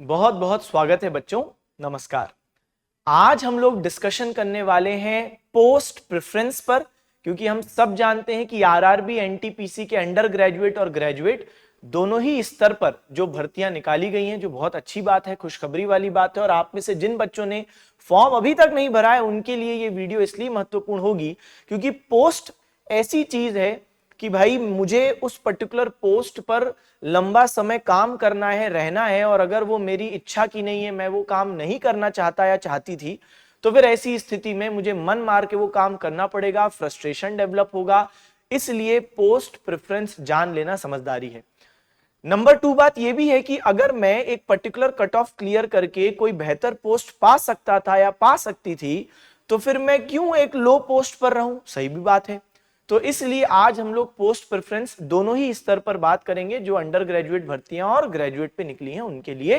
बहुत बहुत स्वागत है बच्चों। नमस्कार। आज हम लोग डिस्कशन करने वाले हैं पोस्ट प्रेफरेंस पर, क्योंकि हम सब जानते हैं कि आरआरबी एनटीपीसी के अंडर ग्रेजुएट और ग्रेजुएट दोनों ही स्तर पर जो भर्तियां निकाली गई हैं, जो बहुत अच्छी बात है, खुशखबरी वाली बात है। और आप में से जिन बच्चों ने फॉर्म अभी तक नहीं भरा है उनके लिए ये वीडियो इसलिए महत्वपूर्ण होगी क्योंकि पोस्ट ऐसी चीज है कि भाई मुझे उस पर्टिकुलर पोस्ट पर लंबा समय काम करना है, रहना है, और अगर वो मेरी इच्छा की नहीं है, मैं वो काम नहीं करना चाहता या चाहती थी, तो फिर ऐसी स्थिति में मुझे मन मार के वो काम करना पड़ेगा, फ्रस्ट्रेशन डेवलप होगा। इसलिए पोस्ट प्रेफरेंस जान लेना समझदारी है। नंबर 2 बात यह भी है कि अगर मैं एक पर्टिकुलर कट ऑफ क्लियर करके कोई बेहतर पोस्ट पा सकता था या पा सकती थी, तो फिर मैं क्यों एक लो पोस्ट पर रहूं? सही भी बात है। तो इसलिए आज हम लोग पोस्ट प्रेफरेंस दोनों ही स्तर पर बात करेंगे, जो अंडर ग्रेजुएट भर्तियां और ग्रेजुएट पे निकली हैं उनके लिए।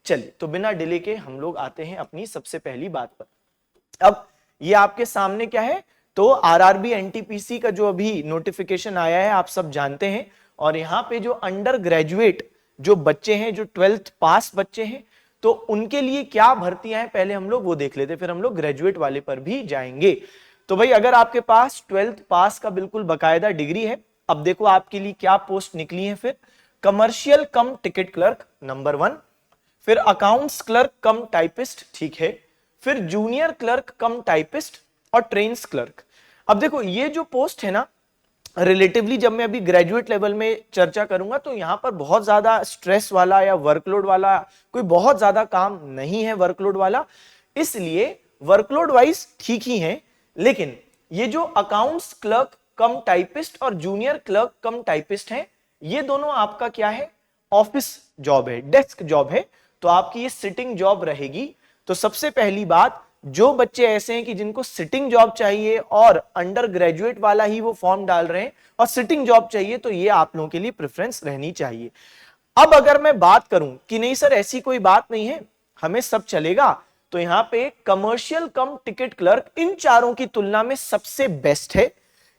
चलिए, तो बिना डिले के हम लोग आते हैं अपनी सबसे पहली बात पर। अब ये आपके सामने क्या है, तो आरआरबी एनटीपीसी का जो अभी नोटिफिकेशन आया है आप सब जानते हैं। और यहाँ पे जो अंडर ग्रेजुएट जो बच्चे हैं, जो 12th पास बच्चे हैं, तो उनके लिए क्या भर्तियां हैं पहले हम लोग वो देख लेते, फिर हम लोग ग्रेजुएट वाले पर भी जाएंगे। तो भाई अगर आपके पास 12th पास का बिल्कुल बकायदा डिग्री है, अब देखो आपके लिए क्या पोस्ट निकली है। फिर commercial cum ticket clerk number 1, फिर अकाउंट्स क्लर्क कम टाइपिस्ट, ठीक है, फिर जूनियर क्लर्क कम टाइपिस्ट और ट्रेन्स क्लर्क। अब देखो ये जो पोस्ट है ना, रिलेटिवली जब मैं अभी ग्रेजुएट लेवल में चर्चा करूंगा तो यहां पर बहुत ज्यादा स्ट्रेस वाला या वर्कलोड वाला कोई बहुत ज्यादा काम नहीं है, वर्कलोड वाला। इसलिए वर्कलोड वाइज ठीक ही है, लेकिन ये जो अकाउंट्स क्लर्क कम टाइपिस्ट और जूनियर क्लर्क कम टाइपिस्ट हैं, ये दोनों आपका क्या है, ऑफिस जॉब है, डेस्क जॉब है। तो आपकी ये सिटिंग जॉब रहेगी। तो सबसे पहली बात, जो बच्चे ऐसे हैं कि जिनको सिटिंग जॉब चाहिए और अंडर ग्रेजुएट वाला ही वो फॉर्म डाल रहे हैं और सिटिंग जॉब चाहिए, तो ये आप लोगों के लिए प्रेफरेंस रहनी चाहिए। अब अगर मैं बात करूं कि नहीं सर ऐसी कोई बात नहीं है, हमें सब चलेगा, तो यहां पे कमर्शियल कम टिकट क्लर्क इन चारों की तुलना में सबसे बेस्ट है।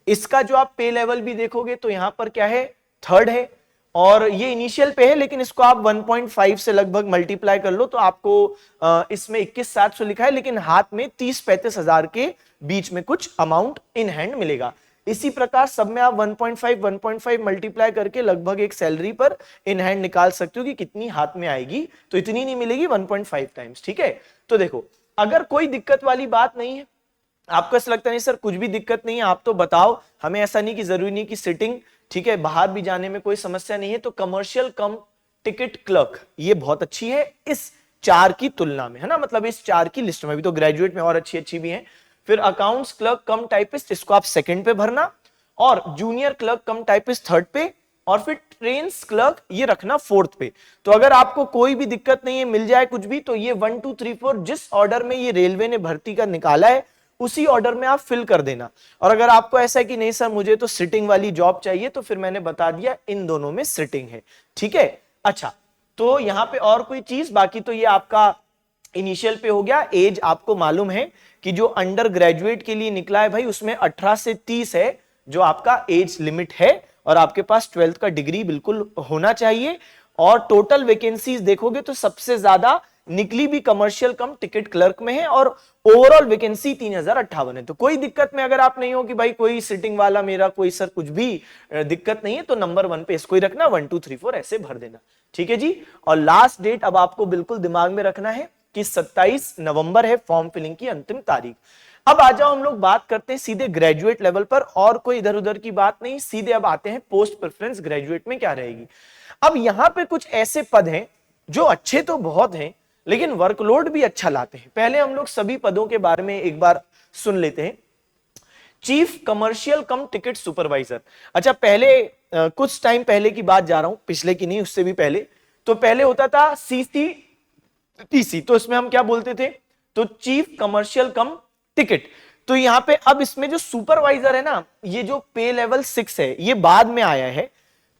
इसका जो आप पे लेवल भी देखोगे तो यहां पर क्या है, 3rd है। और ये इनिशियल पे है, लेकिन इसको आप 1.5 से लगभग मल्टीप्लाई कर लो तो आपको इसमें 21,700 लिखा है, लेकिन हाथ में 30-35 हजार के बीच में कुछ अमाउंट इन हैंड मिलेगा। इसी प्रकार सब में आप 1.5 मल्टीप्लाई करके लगभग एक सैलरी पर इन हैंड निकाल सकते हो कि कितनी हाथ में आएगी। तो इतनी नहीं मिलेगी, 1.5 टाइम्स, ठीक है। तो देखो, अगर कोई दिक्कत वाली बात नहीं है, आपको ऐसा लगता नहीं सर कुछ भी दिक्कत नहीं है, आप तो बताओ, हमें ऐसा नहीं कि जरूरी नहीं कि सिटिंग, ठीक है, बाहर भी जाने में कोई समस्या नहीं है, तो कमर्शियल कम टिकट क्लर्क ये बहुत अच्छी है इस 4 की तुलना में, है ना, मतलब इस 4 की लिस्ट में। अभी तो ग्रेजुएट में और अच्छी अच्छी भी हैं। फिर अकाउंट्स क्लर्क कम टाइपिस्ट, इसको आप 2nd पे भरना, और junior clerk cum typist 3rd पे, और फिर ट्रेन्स क्लर्क ये रखना 4th पे। तो अगर आपको कोई भी दिक्कत नहीं है, मिल जाए कुछ भी, तो ये 1 2 3 4 जिस ऑर्डर में ये रेलवे ने भर्ती का निकाला है उसी ऑर्डर में आप फिल कर देना। और अगर आपको ऐसा है कि नहीं सर मुझे तो सिटिंग वाली जॉब चाहिए, तो फिर मैंने बता दिया इन दोनों में सिटिंग है, ठीक है। अच्छा, तो यहां पे और कोई चीज, बाकी तो ये आपका इनिशियल पे हो गया। एज आपको मालूम है कि जो अंडर ग्रेजुएट के लिए निकला है भाई, उसमें 18 से 30 है जो आपका एज लिमिट है, और आपके पास 12th का डिग्री बिल्कुल होना चाहिए। और टोटल वैकेंसीज देखोगे तो सबसे ज्यादा निकली भी कमर्शियल कम टिकट क्लर्क में है, और ओवरऑल वैकेंसी 3058 है। तो कोई दिक्कत में अगर आप नहीं हो कि भाई कोई सिटिंग वाला मेरा कोई सर कुछ भी दिक्कत नहीं है, तो नंबर 1 पे इसको ही रखना, 1 2 3 4 ऐसे भर देना, ठीक है जी। और लास्ट डेट अब आपको बिल्कुल दिमाग में रखना है कि 27 नवंबर है फॉर्म फिलिंग की अंतिम तारीख। अब आ जाओ हम लोग बात करते हैं सीधे ग्रेजुएट लेवल पर, और कोई इधर उधर की बात नहीं, सीधे अब आते हैं पोस्ट प्रेफरेंस ग्रेजुएट में क्या रहेगी। अब यहां पे कुछ ऐसे पद हैं जो अच्छे तो बहुत हैं, लेकिन वर्कलोड भी अच्छा लाते हैं। पहले हम लोग सभी पदों के बारे में एक बार सुन लेते हैं। Chief commercial cum ticket supervisor. अच्छा, पहले कुछ टाइम पहले की बात जा रहा हूं, पिछले की नहीं, उससे भी पहले। तो पहले होता था CCTC, तो इसमें हम क्या बोलते थे, तो चीफ कमर्शियल कम टिकट। तो यहां पे अब इसमें जो सुपरवाइजर है ना, ये जो पे लेवल 6 है, ये बाद में आया है।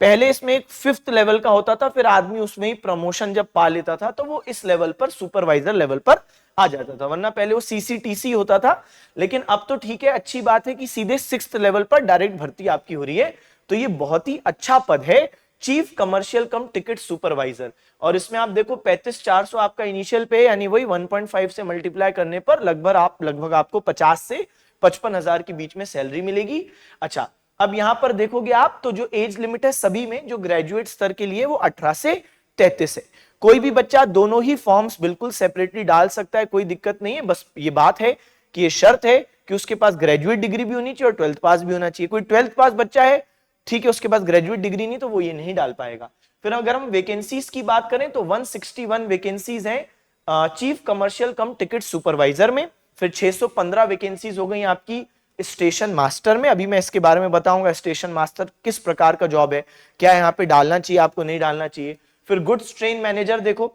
पहले इसमें एक 5th लेवल का होता था, फिर आदमी उसमें ही प्रमोशन जब पा लेता था तो वो इस लेवल पर सुपरवाइजर लेवल पर आ जाता था, वरना पहले वो CCTC होता था। लेकिन अब तो ठीक है, अच्छी बात है कि सीधे 6th लेवल पर डायरेक्ट भर्ती आपकी हो रही है। तो ये बहुत ही अच्छा पद है, chief commercial cum ticket supervisor. और इसमें आप देखो 35,400 आपका इनिशियल पे, यानी वही 1.5 से मल्टीप्लाई करने पर लगभग आपको 50 से 55,000 के बीच में सैलरी मिलेगी। अच्छा, अब यहां पर देखोगे आप तो जो एज लिमिट है सभी में, जो ग्रेजुएट स्तर के लिए वो 18 से 33 है। कोई भी बच्चा दोनों ही फॉर्म्स बिल्कुल सेपरेटली डाल सकता है, कोई दिक्कत नहीं है। बस ये बात है कि ये शर्त है कि उसके पास ग्रेजुएट डिग्री भी होनी चाहिए और 12th पास भी होना चाहिए। कोई 12th पास बच्चा है, ठीक है, उसके पास ग्रेजुएट डिग्री नहीं, तो वो ये नहीं डाल पाएगा। फिर अगर हम वैकेंसीज की बात करें तो 161 वैकेंसीज हैं chief commercial cum ticket supervisor में। फिर 615 वैकेंसीज हो गई आपकी स्टेशन मास्टर में। अभी मैं इसके बारे में बताऊंगा स्टेशन मास्टर किस प्रकार का जॉब है, क्या यहाँ पे डालना चाहिए आपको, नहीं डालना चाहिए। फिर गुड्स ट्रेन मैनेजर देखो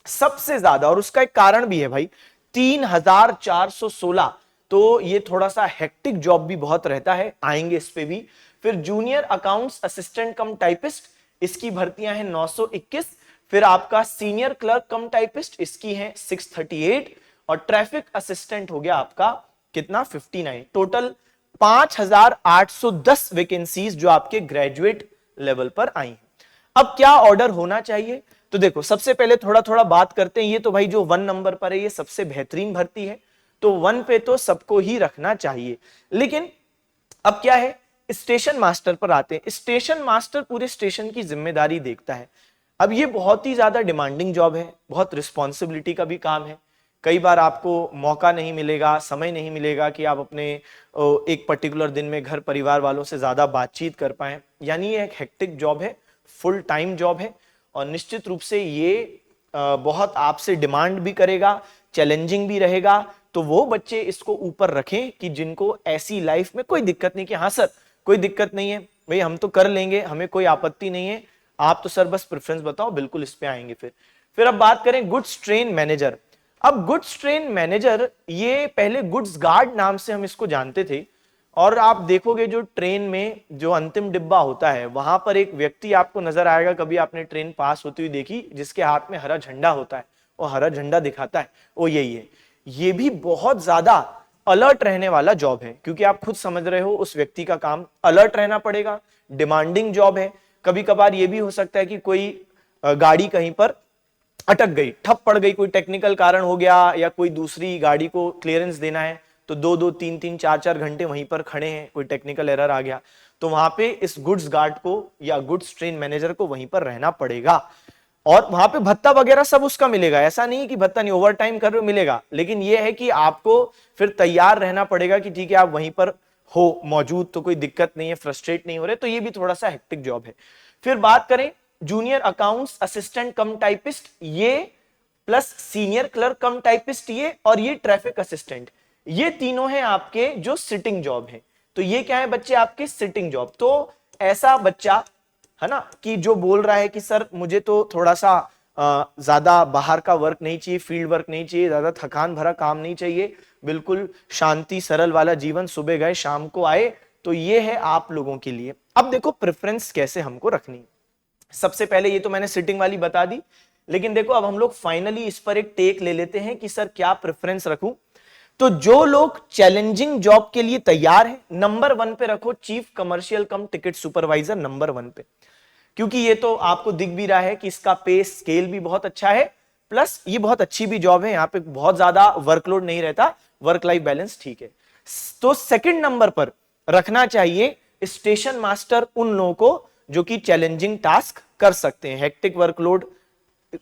सबसे ज्यादा, और उसका एक कारण भी है भाई, 3,416। तो ये थोड़ा सा हेक्टिक जॉब भी बहुत रहता है, आएंगे इस पे भी। फिर junior accounts assistant cum typist, इसकी भर्तियां हैं 921। फिर आपका सीनियर क्लर्क कम टाइपिस्ट, इसकी है 638। और ट्रैफिक असिस्टेंट हो गया आपका कितना, 59। टोटल 5,810 वैकेंसीज जो आपके ग्रेजुएट लेवल पर आई हैं। अब क्या ऑर्डर होना चाहिए, तो देखो सबसे पहले थोड़ा थोड़ा बात करते हैं। ये तो भाई जो 1 नंबर पर है ये सबसे बेहतरीन भर्ती है, तो 1 पे तो सबको ही रखना चाहिए। लेकिन अब क्या है, स्टेशन मास्टर पर आते हैं। स्टेशन मास्टर पूरे स्टेशन की जिम्मेदारी देखता है। अब ये बहुत ही ज्यादा डिमांडिंग जॉब है, बहुत रिस्पॉन्सिबिलिटी का भी काम है। कई बार आपको मौका नहीं मिलेगा, समय नहीं मिलेगा कि आप अपने एक पर्टिकुलर दिन में घर परिवार वालों से ज्यादा बातचीत कर पाए, यानी ये एक हेक्टिक जॉब है, फुल टाइम जॉब है। और निश्चित रूप से ये बहुत आपसे डिमांड भी करेगा, चैलेंजिंग भी रहेगा। तो वो बच्चे इसको ऊपर रखें कि जिनको ऐसी लाइफ में कोई दिक्कत नहीं, कि हाँ सर कोई दिक्कत नहीं है भाई, हम तो कर लेंगे, हमें कोई आपत्ति नहीं है, आप तो सर बस प्रेफरेंस बताओ, बिल्कुल इस पे आएंगे। फिर अब बात करें गुड्स ट्रेन मैनेजर। अब गुड्स ट्रेन मैनेजर, ये पहले गुड्स गार्ड नाम से हम इसको जानते थे। और आप देखोगे जो ट्रेन में जो अंतिम डिब्बा होता है वहां पर एक व्यक्ति आपको नजर आएगा, कभी आपने ट्रेन पास होती हुई देखी, जिसके हाथ में हरा झंडा होता है, वो हरा झंडा दिखाता है, वो यही है। ये भी बहुत ज्यादा अलर्ट रहने वाला जॉब है, क्योंकि आप खुद समझ रहे हो उस व्यक्ति का काम अलर्ट रहना पड़ेगा, डिमांडिंग जॉब है। कभी कभार ये भी हो सकता है कि कोई गाड़ी कहीं पर अटक गई, ठप पड़ गई, कोई टेक्निकल कारण हो गया, या कोई दूसरी गाड़ी को क्लियरेंस देना है, तो 2-2, 3-3, 4-4 घंटे वहीं पर खड़े हैं, कोई टेक्निकल एरर आ गया, तो वहां पे इस गुड्स गार्ड को या गुड्स ट्रेन मैनेजर को वहीं पर रहना पड़ेगा। और वहां पे भत्ता वगैरह सब उसका मिलेगा, ऐसा नहीं कि भत्ता नहीं, ओवर टाइम कर रहे हो मिलेगा, लेकिन यह है कि आपको फिर तैयार रहना पड़ेगा कि ठीक है आप वहीं पर हो मौजूद, तो कोई दिक्कत नहीं है, फ्रस्ट्रेट नहीं हो रहे। तो ये भी थोड़ा सा हेक्टिक जॉब है। फिर बात करें junior accounts assistant cum typist, ये plus senior clerk cum typist, ये और ये ट्रैफिक असिस्टेंट, ये तीनों हैं आपके जो सिटिंग जॉब है। तो ये क्या है बच्चे, आपके सिटिंग जॉब। तो ऐसा बच्चा है ना कि जो बोल रहा है कि सर मुझे तो थोड़ा सा ज्यादा बाहर का वर्क नहीं चाहिए, फील्ड वर्क नहीं चाहिए, ज्यादा थकान भरा काम नहीं चाहिए, बिल्कुल शांति सरल वाला जीवन, सुबह गए शाम को आए, तो ये है आप लोगों के लिए। अब देखो प्रेफरेंस कैसे हमको रखनी। सबसे पहले ये तो मैंने सिटिंग वाली बता दी, लेकिन देखो अब हम लोग फाइनली इस पर एक टेक ले लेते हैं कि सर क्या प्रेफरेंस रखूं। तो जो लोग चैलेंजिंग जॉब के लिए तैयार हैं, नंबर 1 पे रखो chief commercial cum ticket supervisor, number 1 पे, क्योंकि ये तो आपको दिख भी रहा है कि इसका पे स्केल भी बहुत अच्छा है, प्लस ये बहुत अच्छी भी जॉब है, यहाँ पे बहुत ज्यादा वर्कलोड नहीं रहता, वर्क लाइफ बैलेंस ठीक है। तो सेकंड नंबर पर रखना चाहिए स्टेशन मास्टर, उन लोगों को जो कि चैलेंजिंग टास्क कर सकते हैं, हेक्टिक वर्कलोड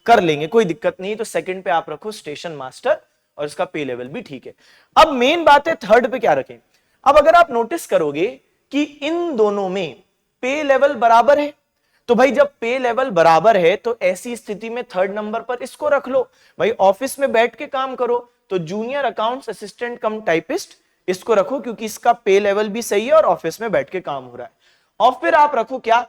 कर लेंगे, कोई दिक्कत नहीं। तो सेकंड पे आप रखो स्टेशन मास्टर, और इसका पे लेवल भी ठीक है। अब मेन बात है थर्ड पे क्या रखें। अब अगर आप नोटिस करोगे कि इन दोनों में पे लेवल बराबर है, तो भाई जब पे लेवल बराबर है तो ऐसी स्थिति में थर्ड नंबर पर इसको रख लो। भाई ऑफिस में बैठ के काम करो, तो junior accounts assistant cum typist इसको रखो, क्योंकि इसका पे लेवल भी सही है और ऑफिस में बैठ के काम हो रहा है। और फिर आप रखो क्या,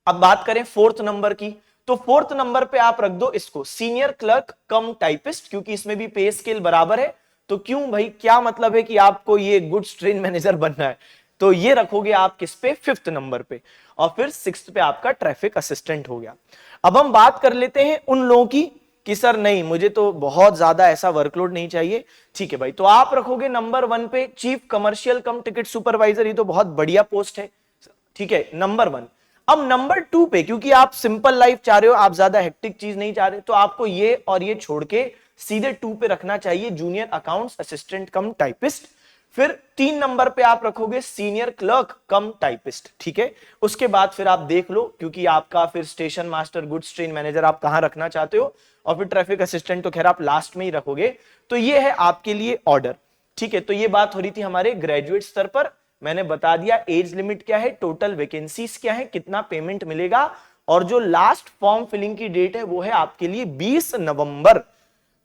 अब बात करें फोर्थ नंबर की, तो फोर्थ नंबर पे आप रख दो इसको सीनियर क्लर्क कम टाइपिस्ट, क्योंकि इसमें भी पे स्केल बराबर है। तो क्यों भाई, क्या मतलब है कि आपको ये गुड्स ट्रेन मैनेजर बनना है, तो ये रखोगे आप किस पे, फिफ्थ नंबर पे। और फिर सिक्स्थ पे आपका ट्रैफिक असिस्टेंट हो गया। अब हम बात कर लेते हैं उन लोगों की कि सर नहीं मुझे तो बहुत ज्यादा ऐसा वर्कलोड नहीं चाहिए, ठीक है भाई, तो आप रखोगे नंबर 1 पे chief commercial cum ticket supervisor, ये तो बहुत बढ़िया पोस्ट है, ठीक है, नंबर 1। अब नंबर 2 पे, क्योंकि आप सिंपल लाइफ चाह रहे हो, आप ज्यादा हेक्टिक चीज नहीं चाह रहे, तो आपको ये और ये छोड़ के सीधे 2 पे रखना चाहिए junior accounts assistant cum typist. फिर 3 नंबर पे आप रखोगे सीनियर क्लर्क कम टाइपिस्ट, ठीक है। उसके बाद फिर आप देख लो, क्योंकि आपका फिर station master, goods train manager आप कहां रखना चाहते हो, और फिर ट्रैफिक असिस्टेंट तो खैर आप लास्ट में ही रखोगे। तो ये है आपके लिए ऑर्डर, ठीक है। तो ये बात हो रही थी हमारे ग्रेजुएट स्तर पर, मैंने बता दिया एज लिमिट क्या है, टोटल वैकेंसीज क्या है, कितना पेमेंट मिलेगा, और जो लास्ट फॉर्म फिलिंग की डेट है वो है आपके लिए 20 नवंबर।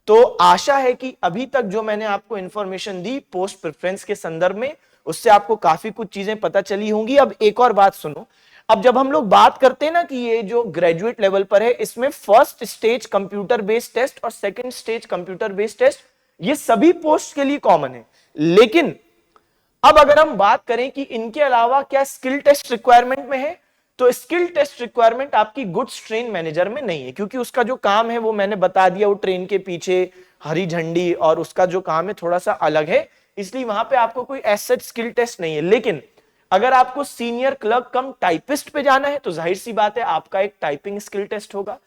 तो आशा है कि अभी तक जो मैंने आपको इंफॉर्मेशन दी पोस्ट प्रेफरेंस के संदर्भ में, उससे आपको काफी कुछ चीजें पता चली होंगी। अब एक और बात सुनो, अब जब हम लोग बात करते हैं ना कि ये जो ग्रेजुएट लेवल पर है, इसमें first stage computer based test और second stage computer based test, ये सभी पोस्ट के लिए कॉमन है। लेकिन अब अगर हम बात करें कि इनके अलावा क्या स्किल टेस्ट रिक्वायरमेंट में है, तो स्किल टेस्ट रिक्वायरमेंट आपकी गुड्स ट्रेन मैनेजर में नहीं है, क्योंकि उसका जो काम है वो मैंने बता दिया, वो ट्रेन के पीछे हरी झंडी और उसका जो काम है थोड़ा सा अलग है, इसलिए वहां पे आपको कोई ऐसा स्किल टेस्ट नहीं है। लेकिन अगर आपको सीनियर क्लर्क कम टाइपिस्ट पे जाना है, तो जाहिर सी बात है आपका एक टाइपिंग स्किल टेस्ट होगा।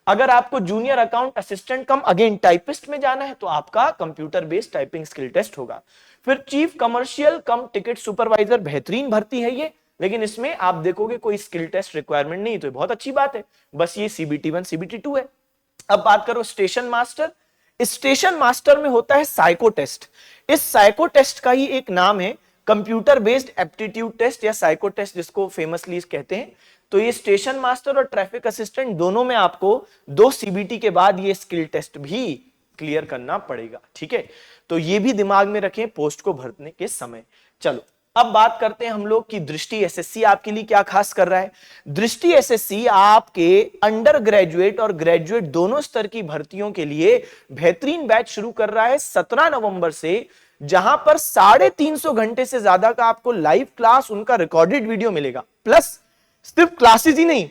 अगर आपको junior account assistant cum again typist में जाना है, तो आपका computer based typing skill test होगा। फिर chief commercial cum ticket supervisor, बेहतरीन भर्ती है ये, लेकिन इसमें आप देखोगे कोई स्किल टेस्ट रिक्वायरमेंट नहीं, तो बहुत अच्छी बात है, बस ये CBT 1 CBT 2 है। अब बात करो स्टेशन मास्टर, स्टेशन मास्टर में होता है साइको टेस्ट। इस साइको टेस्ट का ही एक नाम है कंप्यूटर बेस्ड एप्टीट्यूड टेस्ट या साइको टेस्ट, जिसको फेमसली कहते हैं। तो ये स्टेशन मास्टर और ट्रैफिक असिस्टेंट दोनों में आपको 2 CBT के बाद ये स्किल टेस्ट भी क्लियर करना पड़ेगा, ठीक है। तो ये भी दिमाग में रखें पोस्ट को भरने के समय। चलो अब बात करते हैं हम लोग कि दृष्टि SSC आपके लिए क्या खास कर रहा है। दृष्टि SSC आपके अंडर ग्रेजुएट और ग्रेजुएट दोनों स्तर की भर्तियों के लिए बेहतरीन बैच शुरू कर रहा है 17 नवंबर से, जहां पर 350 घंटे से ज्यादा का आपको लाइव क्लास, उनका रिकॉर्डेड वीडियो मिलेगा। प्लस सिर्फ क्लासेस ही नहीं,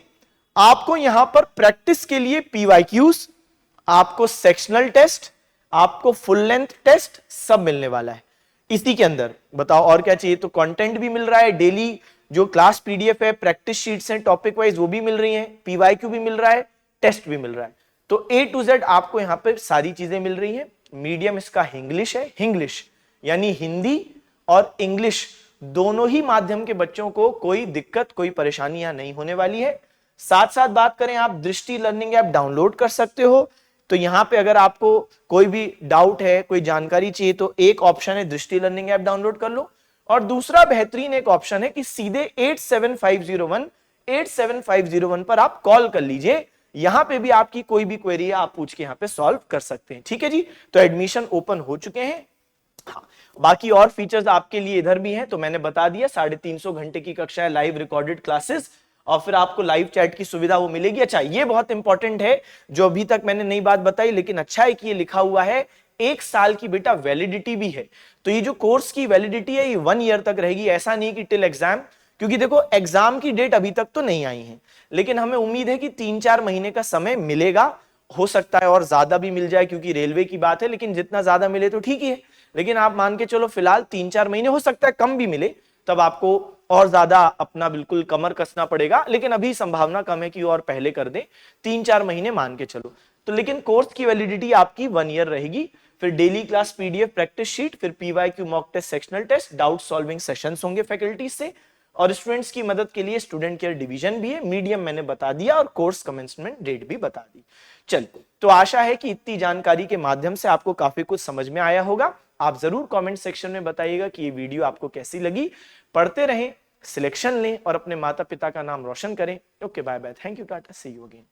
आपको यहां पर प्रैक्टिस के लिए PYQs, आपको सेक्शनल टेस्ट, आपको फुल लेंथ टेस्ट सब मिलने वाला है इसी के अंदर। बताओ और क्या चाहिए। तो कंटेंट भी मिल रहा है, डेली जो क्लास PDF है, प्रैक्टिस शीट्स हैं टॉपिक वाइज वो भी मिल रही हैं, PYQ भी मिल रहा है, टेस्ट भी मिल रहा है। तो A to Z आपको यहां पे सारी चीजें मिल रही हैं। मीडियम इसका इंग्लिश है, इंग्लिश यानी हिंदी और इंग्लिश दोनों ही माध्यम के बच्चों को कोई दिक्कत, कोई परेशानियां नहीं होने वाली है। साथ साथ बात करें, आप दृष्टि लर्निंग ऐप डाउनलोड कर सकते हो। तो यहां पे अगर आपको कोई भी डाउट है, कोई जानकारी चाहिए, तो एक ऑप्शन है दृष्टि लर्निंग ऐप डाउनलोड कर लो, और दूसरा बेहतरीन एक ऑप्शन है कि सीधे 87501 पर आप कॉल कर लीजिए। यहां पे भी आपकी कोई भी क्वेरी है, आप पूछ के यहां पे सॉल्व कर सकते हैं, ठीक है जी। तो एडमिशन ओपन हो चुके हैं। हाँ, बाकी और फीचर्स आपके लिए इधर भी हैं, तो मैंने बता दिया 350 घंटे की कक्षा है, लाइव रिकॉर्डेड क्लासेस, और फिर आपको लाइव चैट की सुविधा वो मिलेगी। अच्छा, ये बहुत इंपॉर्टेंट है, जो अभी तक मैंने नई बात बताई, लेकिन अच्छा है कि ये लिखा हुआ है 1 साल की बेटा वैलिडिटी भी है। तो ये जो कोर्स की वैलिडिटी है ये 1 ईयर तक रहेगी, ऐसा नहीं कि टिल एग्जाम, क्योंकि देखो एग्जाम की डेट अभी तक तो नहीं आई है, लेकिन हमें उम्मीद है कि 3-4 महीने का समय मिलेगा। हो सकता है और ज्यादा भी मिल जाए, क्योंकि रेलवे की बात है, लेकिन जितना ज्यादा मिले तो ठीक ही है। लेकिन आप मान के चलो फिलहाल 3-4 महीने, हो सकता है कम भी मिले, तब आपको और ज्यादा अपना बिल्कुल कमर कसना पड़ेगा, लेकिन अभी संभावना कम है कि और पहले कर दें, 3-4 महीने मान के चलो। तो लेकिन कोर्स की वैलिडिटी आपकी 1 ईयर रहेगी। फिर daily class PDF practice sheet, फिर PYQ mock test, sectional test, doubt solving sessions होंगे फैकल्टी से, और स्टूडेंट्स की मदद के लिए स्टूडेंट केयर डिवीजन भी है। मीडियम मैंने बता दिया और कोर्स कमेंसमेंट डेट भी बता दी। चल, तो आशा है कि इतनी जानकारी के माध्यम से आपको काफी कुछ समझ में आया होगा। आप जरूर कमेंट सेक्शन में बताइएगा कि ये वीडियो आपको कैसी लगी। पढ़ते रहें, सिलेक्शन लें और अपने माता पिता का नाम रोशन करें। Okay, bye bye, thank you, tata, see you again.